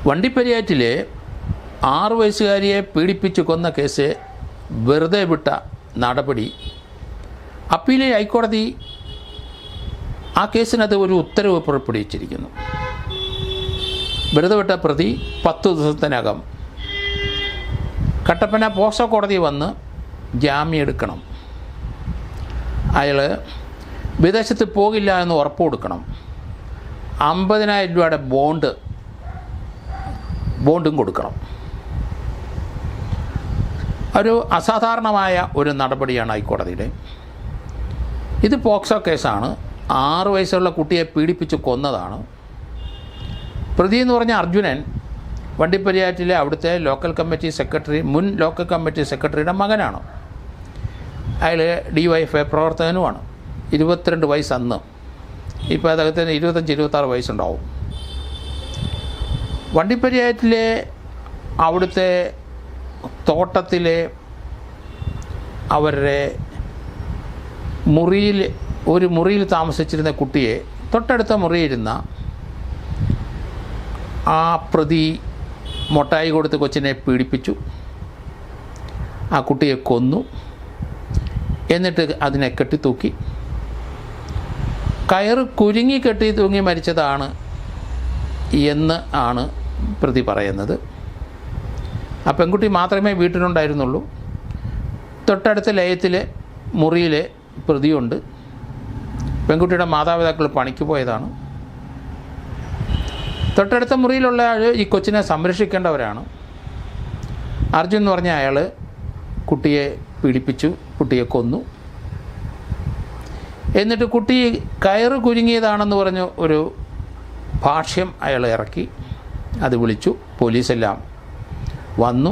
വണ്ടിപ്പെരിയാറ്റിലെ 6 വയസ്സുകാരിയെ പീഡിപ്പിച്ച് കൊന്ന കേസ് വെറുതെ വിട്ട നടപടി അപ്പീലിൽ ഹൈക്കോടതി ആ കേസിനകത്ത് ഒരു ഉത്തരവ് പുറപ്പെടുവിച്ചിരിക്കുന്നു. വെറുതെ വിട്ട പ്രതി 10 ദിവസത്തിനകം കട്ടപ്പന പോക്സോ കോടതി വന്ന് ജാമ്യം എടുക്കണം. അയാൾ വിദേശത്ത് പോകില്ല എന്ന് ഉറപ്പ് കൊടുക്കണം. 50,000 രൂപയുടെ ബോണ്ടും കൊടുക്കണം. ഒരു അസാധാരണമായ ഒരു നടപടിയാണ് ഹൈക്കോടതിയുടെ. ഇത് പോക്സോ കേസാണ്. 6 വയസ്സുള്ള കുട്ടിയെ പീഡിപ്പിച്ച് കൊന്നതാണ്. പ്രതി എന്ന് പറഞ്ഞ അർജുനൻ വണ്ടിപ്പെരിയാറ്റിലെ അവിടുത്തെ മുൻ ലോക്കൽ കമ്മിറ്റി സെക്രട്ടറിയുടെ മകനാണ്. അയാൾ DYFI പ്രവർത്തകനുമാണ്. 22 വയസ്സ് അന്ന്. ഇപ്പോൾ അദ്ദേഹത്തിന് 25-26 വയസ്സുണ്ടാവും. വണ്ടിപ്പെരിയാറ്റിലെ അവിടുത്തെ തോട്ടത്തിലെ അവരുടെ ഒരു മുറിയിൽ താമസിച്ചിരുന്ന കുട്ടിയെ തൊട്ടടുത്ത മുറിയിരുന്ന ആ പ്രതി മൊട്ടായി കൊടുത്ത് കൊച്ചിനെ പീഡിപ്പിച്ചു. ആ കുട്ടിയെ കൊന്നു. എന്നിട്ട് അതിനെ കെട്ടിത്തൂക്കി. കയറ് കുരുങ്ങി കെട്ടി തൂങ്ങി മരിച്ചതാണ് എന്ന് ആണ് പ്രതി പറയുന്നത്. ആ പെൺകുട്ടി മാത്രമേ വീട്ടിലുണ്ടായിരുന്നുള്ളൂ. തൊട്ടടുത്ത ലയത്തിലെ മുറിയിലെ പ്രതിയുണ്ട്. പെൺകുട്ടിയുടെ മാതാപിതാക്കൾ പണിക്ക് പോയതാണ്. തൊട്ടടുത്ത മുറിയിലുള്ള ആൾ ഈ കൊച്ചിനെ സംരക്ഷിക്കേണ്ടവരാണ്. അർജുൻ എന്ന് പറഞ്ഞ അയാൾ കുട്ടിയെ പീഡിപ്പിച്ചു, കുട്ടിയെ കൊന്നു. എന്നിട്ട് കുട്ടി കയറ് കുരുങ്ങിയതാണെന്ന് പറഞ്ഞ് ഒരു ഭാഷ്യം അയാൾ ഇറക്കി. അത് വിളിച്ചു. പോലീസെല്ലാം വന്നു.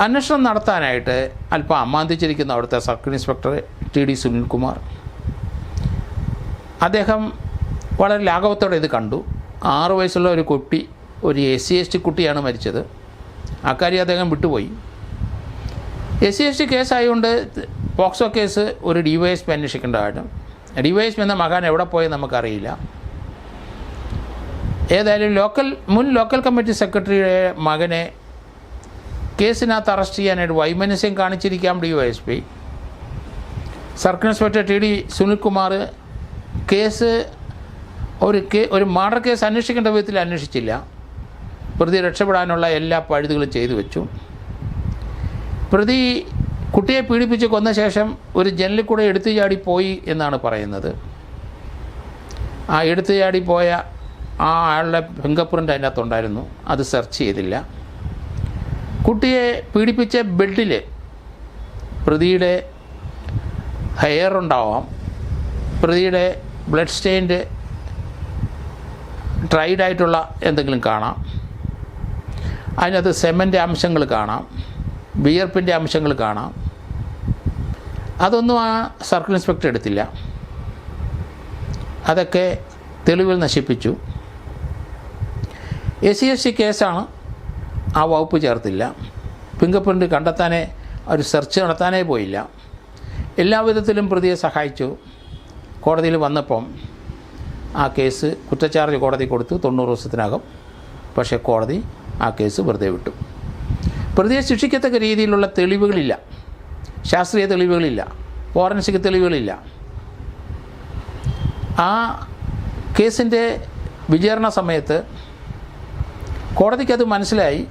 അന്വേഷണം നടത്താനായിട്ട് അല്പം അമ്മാന്തിച്ചിരിക്കുന്ന അവിടുത്തെ സർക്കിൾ ഇൻസ്പെക്ടർ TD സുനിൽകുമാർ, അദ്ദേഹം വളരെ ലാഘവത്തോടെ ഇത് കണ്ടു. 6 വയസ്സുള്ള ഒരു കുട്ടി, ഒരു SC/ST കുട്ടിയാണ് മരിച്ചത്. അക്കാര്യം അദ്ദേഹം വിട്ടുപോയി. SC/ST കേസായതുകൊണ്ട് പോക്സോ കേസ് ഒരു DYSP അന്വേഷിക്കേണ്ടതായിട്ട്. DYSP എന്ന മകാൻ എവിടെ പോയി നമുക്കറിയില്ല. ഏതായാലും മുൻ ലോക്കൽ കമ്മിറ്റി സെക്രട്ടറിയുടെ മകനെ കേസിനകത്ത് അറസ്റ്റ് ചെയ്യാനായിട്ട് വൈമനസ്യം കാണിച്ചിരിക്കാം DYSP. Circle inspector TD Sunilkumar case ഒരു മർഡർ കേസ് അന്വേഷിക്കേണ്ട വിധത്തിൽ അന്വേഷിച്ചില്ല. പ്രതി രക്ഷപ്പെടാനുള്ള എല്ലാ പഴുതുകളും ചെയ്തു വെച്ചു. പ്രതി കുട്ടിയെ പീഡിപ്പിച്ച് കൊന്ന ശേഷം ഒരു ജനലിൽ കൂടെ എടുത്തു ചാടിപ്പോയി എന്നാണ് പറയുന്നത്. ആ എടുത്തു ചാടിപ്പോയ ആ ആളുടെ ഫിംഗർ പ്രിൻ്റ് അതിനകത്തുണ്ടായിരുന്നു. അത് സെർച്ച് ചെയ്തില്ല. കുട്ടിയെ പീഡിപ്പിച്ച ബെഡിൽ പ്രതിയുടെ ഹെയർ ഉണ്ടാവാം. പ്രതിയുടെ ബ്ലഡ് സ്റ്റെയിൻഡ് ഡ്രൈഡ് ആയിട്ടുള്ള എന്തെങ്കിലും കാണാം. അതിനകത്ത് സെമൻ്റ് അംശങ്ങൾ കാണാം, വിയർപ്പിൻ്റെ അംശങ്ങൾ കാണാം. അതൊന്നും ആ സർക്കിൾ ഇൻസ്പെക്ടർ എടുത്തില്ല. അതൊക്കെ തെളിവുകൾ നശിപ്പിച്ചു. SC/ST കേസാണ്. ആ വകുപ്പ് ചേർത്തില്ല. ഫിംഗർ പ്രിൻ്റ് കണ്ടെത്താനേ, ഒരു സെർച്ച് നടത്താനേ പോയില്ല. എല്ലാവിധത്തിലും പ്രതിയെ സഹായിച്ചു. കോടതിയിൽ വന്നപ്പം ആ കേസ് കുറ്റച്ചാർജ് കോടതി കൊടുത്തു 90 ദിവസത്തിനകം. പക്ഷേ കോടതി ആ കേസ് വെറുതെ വിട്ടു. പ്രതിയെ ശിക്ഷിക്കത്തക്ക രീതിയിലുള്ള തെളിവുകളില്ല, ശാസ്ത്രീയ തെളിവുകളില്ല, ഫോറൻസിക് തെളിവുകളില്ല. ആ കേസിൻ്റെ വിചാരണ സമയത്ത് കോടതിക്കത് മനസ്സിലായി,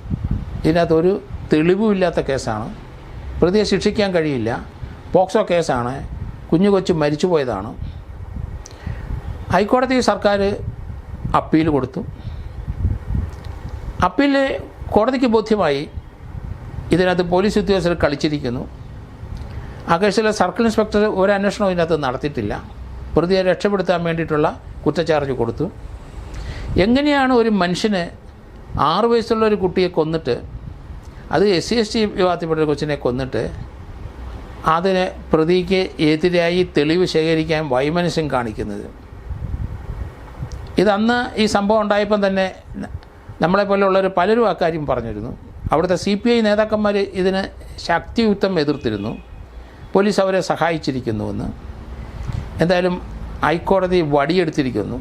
ഇതിനകത്തൊരു തെളിവുമില്ലാത്ത കേസാണ്, പ്രതിയെ ശിക്ഷിക്കാൻ കഴിയില്ല, പോക്സോ കേസാണ്, കൊച്ചു മരിച്ചു പോയതാണ്. ഹൈക്കോടതി സർക്കാർ അപ്പീൽ കൊടുത്തു. അപ്പീൽ കോടതിക്ക് ബോധ്യമായി ഇതിനകത്ത് പോലീസ് ഉദ്യോഗസ്ഥർ കളിച്ചിരിക്കുന്നു. ആ കേസിലെ സർക്കിൾ ഇൻസ്പെക്ടർ ഒരു അന്വേഷണവും ഇതിനകത്ത് നടത്തിയിട്ടില്ല. പ്രതിയെ രക്ഷപ്പെടുത്താൻ വേണ്ടിയിട്ടുള്ള കുറ്റച്ചാർജ് കൊടുത്തു. എങ്ങനെയാണ് ഒരു മനുഷ്യന് 6 വയസ്സുള്ള ഒരു കുട്ടിയെ കൊന്നിട്ട്, അത് SC/ST വിഭാഗത്തിൽപ്പെട്ട ഒരു കൊച്ചിനെ കൊന്നിട്ട് അതിന് പ്രതിക്ക് എതിരായി തെളിവ് ശേഖരിക്കാൻ വൈമനസ്യം കാണിക്കുന്നത്? ഇതന്ന് ഈ സംഭവം ഉണ്ടായപ്പം തന്നെ നമ്മളെപ്പോലെയുള്ളവർ പലരും അക്കാര്യം പറഞ്ഞിരുന്നു. അവിടുത്തെ CPI നേതാക്കന്മാർ ഇതിന് ശക്തിയുക്തം എതിർത്തിരുന്നു. പോലീസ് അവരെ സഹായിച്ചിരിക്കുന്നുവെന്ന്. എന്തായാലും ഹൈക്കോടതി വടിയെടുത്തിരിക്കുന്നു.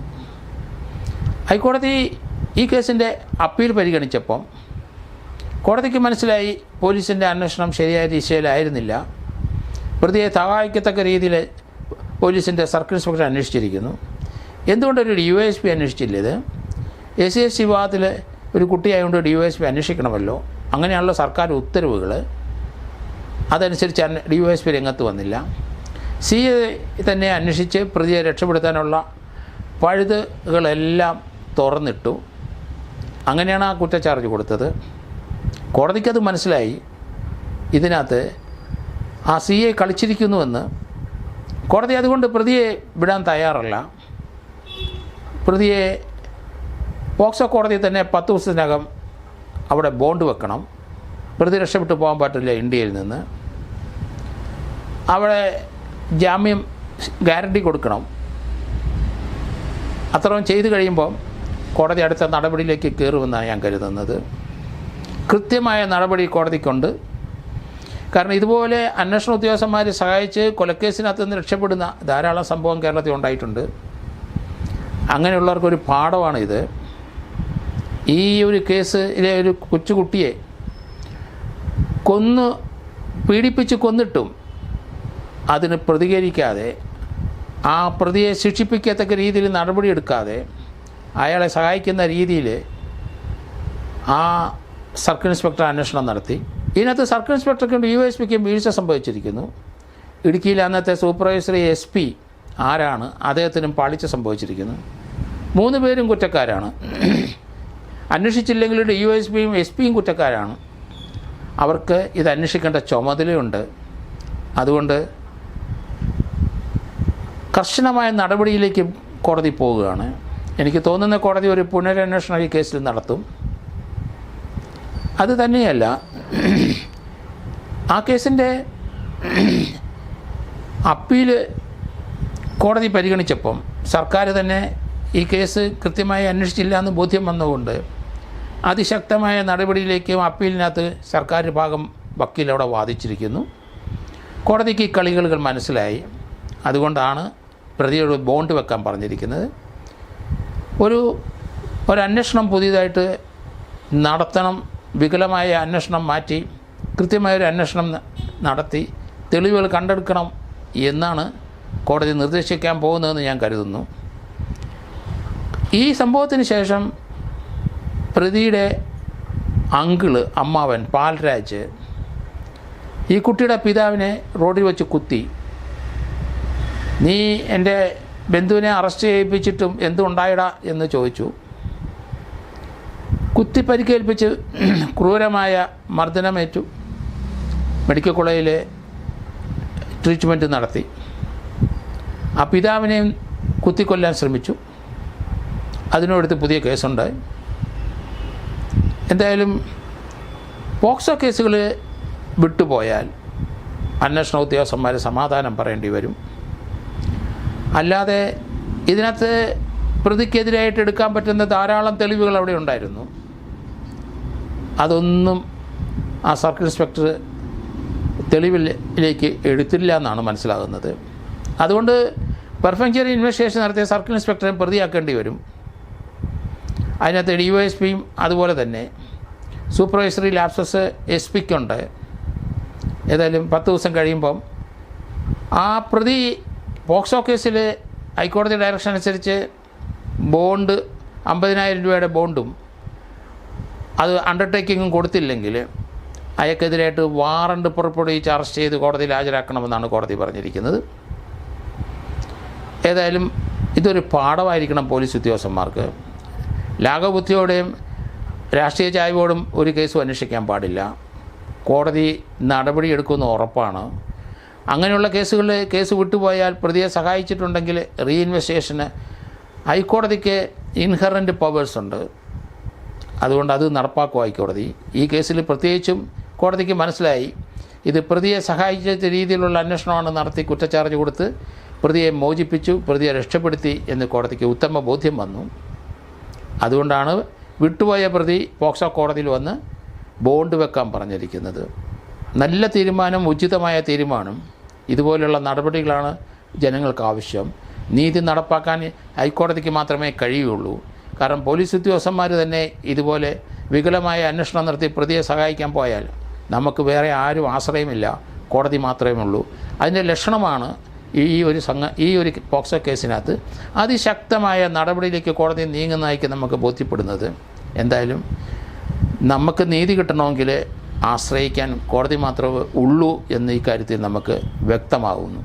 ഹൈക്കോടതി ഈ കേസിൻ്റെ അപ്പീൽ പരിഗണിച്ചപ്പം കോടതിക്ക് മനസ്സിലായി പോലീസിൻ്റെ അന്വേഷണം ശരിയായ ദിശയിലായിരുന്നില്ല. പ്രതിയെ സഹായിക്കത്തക്ക രീതിയിൽ പോലീസിൻ്റെ സർക്കിൾ ഇൻസ്പെക്ടർ അന്വേഷിച്ചിരിക്കുന്നു. എന്തുകൊണ്ടൊരു DYSP അന്വേഷിച്ചില്ല? ഇത് SC വിഭാഗത്തിൽ ഒരു കുട്ടിയായതുകൊണ്ട് DYSP അന്വേഷിക്കണമല്ലോ. അങ്ങനെയാണല്ലോ സർക്കാർ ഉത്തരവുകൾ. അതനുസരിച്ച് DYSP രംഗത്ത് വന്നില്ല. CA തന്നെ അന്വേഷിച്ച് പ്രതിയെ രക്ഷപ്പെടുത്താനുള്ള പഴുതുകളെല്ലാം തുറന്നിട്ടു. അങ്ങനെയാണ് ആ കുറ്റച്ചാർജ് കൊടുത്തത്. കോടതിക്കത് മനസ്സിലായി. ഇതിനകത്ത് ആ CA കളിച്ചിരിക്കുന്നുവെന്ന്. കോടതി അതുകൊണ്ട് പ്രതിയെ വിടാൻ തയ്യാറല്ല. പ്രതിയെ പോക്സോ കോടതി തന്നെ 10 ദിവസത്തിനകം അവിടെ ബോണ്ട് വെക്കണം. പ്രതി രക്ഷപ്പെട്ടു പോകാൻ പറ്റില്ല ഇന്ത്യയിൽ നിന്ന്. അവിടെ ജാമ്യം ഗ്യാരണ്ടി കൊടുക്കണം. അത്രയും ചെയ്തു കഴിയുമ്പം കോടതി അടുത്ത നടപടിയിലേക്ക് കയറുമെന്നാണ് ഞാൻ കരുതുന്നത്. കൃത്യമായ നടപടി കോടതിക്കുണ്ട്. കാരണം ഇതുപോലെ അന്വേഷണ ഉദ്യോഗസ്ഥന്മാർ സഹായിച്ച് കൊലക്കേസിനകത്ത് നിന്ന് രക്ഷപ്പെടുന്ന ധാരാളം സംഭവം കേരളത്തിൽ ഉണ്ടായിട്ടുണ്ട്. അങ്ങനെയുള്ളവർക്കൊരു പാഠമാണിത്. ഈ ഒരു കേസിലെ ഒരു കൊച്ചുകുട്ടിയെ പീഡിപ്പിച്ച് കൊന്നിട്ടും അതിന് പ്രതികരിക്കാതെ, ആ പ്രതിയെ ശിക്ഷിപ്പിക്കത്തക്ക രീതിയിൽ നടപടിയെടുക്കാതെ അയാളെ സഹായിക്കുന്ന രീതിയിൽ ആ സർക്കിൾ ഇൻസ്പെക്ടർ അന്വേഷണം നടത്തി. ഇതിനകത്ത് സർക്കിൾ ഇൻസ്പെക്ടർക്കും DYSPക്കും വീഴ്ച സംഭവിച്ചിരിക്കുന്നു. ഇടുക്കിയിലെ അന്നത്തെ സൂപ്പർവൈസറി SP ആരാണ്, അദ്ദേഹത്തിനും പാളിച്ച സംഭവിച്ചിരിക്കുന്നു. 3 പേരും കുറ്റക്കാരാണ്. അന്വേഷിച്ചില്ലെങ്കിൽ DYSPയും SPയും കുറ്റക്കാരാണ്. അവർക്ക് ഇത് അന്വേഷിക്കേണ്ട ചുമതലയുണ്ട്. അതുകൊണ്ട് കർശനമായ നടപടിയിലേക്ക് കോടതി പോവുകയാണ്. എനിക്ക് തോന്നുന്ന കോടതി ഒരു പുനരന്വേഷണം ഈ കേസിൽ നടത്തും. അത് തന്നെയല്ല, ആ കേസിൻ്റെ അപ്പീൽ കോടതി പരിഗണിച്ചപ്പം സർക്കാർ തന്നെ ഈ കേസ് കൃത്യമായി അന്വേഷിച്ചില്ല എന്ന് ബോധ്യം വന്നതുകൊണ്ട് അതിശക്തമായ നടപടിയിലേക്കും അപ്പീലിനകത്ത് സർക്കാർ ഭാഗം വക്കീൽ അവിടെ വാദിച്ചിരിക്കുന്നു. കോടതിക്ക് ഈ കളികൾ മനസ്സിലായി. അതുകൊണ്ടാണ് പ്രതിയോട് ബോണ്ട് വെക്കാൻ പറഞ്ഞിരിക്കുന്നത്. ഒരു അന്വേഷണം പുതിയതായിട്ട് നടത്തണം. വികലമായ അന്വേഷണം മാറ്റി കൃത്യമായൊരു അന്വേഷണം നടത്തി തെളിവുകൾ കണ്ടെടുക്കണം എന്നാണ് കോടതി നിർദ്ദേശിക്കാൻ പോകുന്നതെന്ന് ഞാൻ കരുതുന്നു. ഈ സംഭവത്തിന് ശേഷം പ്രതിയുടെ അമ്മാവൻ പാൽരാജ് ഈ കുട്ടിയുടെ പിതാവിനെ റോഡിൽ വെച്ച് കുത്തി. നീ എൻ്റെ ബന്ധുവിനെ അറസ്റ്റ് ചെയ്യിപ്പിച്ചിട്ടും എന്തുണ്ടായിടാ എന്ന് ചോദിച്ചു. കുത്തി പരിക്കേൽപ്പിച്ച് ക്രൂരമായ മർദ്ദനമേറ്റു. മെഡിക്കൽ കോളേജിൽ ട്രീറ്റ്മെൻറ്റ് നടത്തി. ആ പിതാവിനെയും കുത്തിക്കൊല്ലാൻ ശ്രമിച്ചു. അതിനോടടുത്ത് പുതിയ കേസുണ്ടായി. എന്തായാലും പോക്സോ കേസുകൾ വിട്ടുപോയാൽ അന്വേഷണ ഉദ്യോഗസ്ഥന്മാർ സമാധാനം പറയേണ്ടി വരും. അല്ലാതെ ഇതിനകത്ത് പ്രതിക്കെതിരായിട്ട് എടുക്കാൻ പറ്റുന്ന ധാരാളം തെളിവുകൾ അവിടെ ഉണ്ടായിരുന്നു. അതൊന്നും ആ സർക്കിൾ ഇൻസ്പെക്ടർ തെളിവിലേക്ക് എടുത്തില്ല എന്നാണ് മനസ്സിലാകുന്നത്. അതുകൊണ്ട് പെർഫെക്ച്വറി ഇൻവെസ്റ്റിഗേഷൻ നടത്തിയ സർക്കിൾ ഇൻസ്പെക്ടറെ പ്രതിയാക്കേണ്ടി വരും. അതിനകത്ത് DYSPയും അതുപോലെ തന്നെ സൂപ്പർവൈസറി ലാപ്സസ് SPക്കുണ്ട്. ഏതായാലും 10 ദിവസം കഴിയുമ്പം ആ പ്രതി പോക്സോ കേസിൽ ഹൈക്കോടതി ഡയറക്ഷൻ അനുസരിച്ച് ബോണ്ട് 50,000 രൂപയുടെ ബോണ്ടും അത് അണ്ടർടേക്കിങ്ങും കൊടുത്തില്ലെങ്കിൽ അയാൾക്കെതിരായിട്ട് വാറണ്ട് പുറപ്പെടുവിച്ച് അറസ്റ്റ് ചെയ്ത് കോടതിയിൽ ഹാജരാക്കണമെന്നാണ് കോടതി പറഞ്ഞിരിക്കുന്നത്. ഏതായാലും ഇതൊരു പാഠമായിരിക്കണം പോലീസ് ഉദ്യോഗസ്ഥന്മാർക്ക്. ലാഘബുദ്ധിയോടെയും രാഷ്ട്രീയ ചായ്വോടും ഒരു കേസും അന്വേഷിക്കാൻ പാടില്ല. കോടതി നടപടിയെടുക്കുമെന്ന് ഉറപ്പാണ്. അങ്ങനെയുള്ള കേസ് വിട്ടുപോയാൽ പ്രതിയെ സഹായിച്ചിട്ടുണ്ടെങ്കിൽ റീഇൻവെസ്റ്റിഗേഷന് ഹൈക്കോടതിക്ക് ഇൻഹറൻറ്റ് പവേഴ്സ് ഉണ്ട്. അതുകൊണ്ട് അത് നടപ്പാക്കും ഹൈക്കോടതി. ഈ കേസിൽ പ്രത്യേകിച്ചും കോടതിക്ക് മനസ്സിലായി ഇത് പ്രതിയെ സഹായിച്ച രീതിയിലുള്ള അന്വേഷണമാണ് നടത്തി കുറ്റച്ചാർജ് കൊടുത്ത് പ്രതിയെ മോചിപ്പിച്ചു, പ്രതിയെ രക്ഷപ്പെടുത്തി എന്ന് കോടതിക്ക് ഉത്തമ ബോധ്യം വന്നു. അതുകൊണ്ടാണ് വിട്ടുപോയ പ്രതി പോക്സോ കോടതിയിൽ വന്ന് ബോണ്ട് വെക്കാൻ പറഞ്ഞിരിക്കുന്നത്. നല്ല തീരുമാനം, ഉചിതമായ തീരുമാനം. ഇതുപോലുള്ള നടപടികളാണ് ജനങ്ങൾക്ക് ആവശ്യം. നീതി നടപ്പാക്കാൻ ഹൈക്കോടതിക്ക് മാത്രമേ കഴിയുള്ളൂ. കാരണം പോലീസ് ഉദ്യോഗസ്ഥന്മാർ തന്നെ ഇതുപോലെ വികലമായ അന്വേഷണം നടത്തി പ്രതിയെ സഹായിക്കാൻ പോയാൽ നമുക്ക് വേറെ ആരും ആശ്രയമില്ല, കോടതി മാത്രമേ ഉള്ളൂ. അതിൻ്റെ ലക്ഷണമാണ് ഈ ഒരു പോക്സോ കേസിനകത്ത് അതിശക്തമായ നടപടിയിലേക്ക് കോടതി നീങ്ങുന്നതായിരിക്കും നമുക്ക് ബോധ്യപ്പെടുന്നത്. എന്തായാലും നമുക്ക് നീതി കിട്ടണമെങ്കിൽ ആശ്രയിക്കാൻ കോടതി മാത്രമേ ഉള്ളൂ എന്ന് ഈ കാര്യത്തിൽ നമുക്ക് വ്യക്തമാകുന്നു.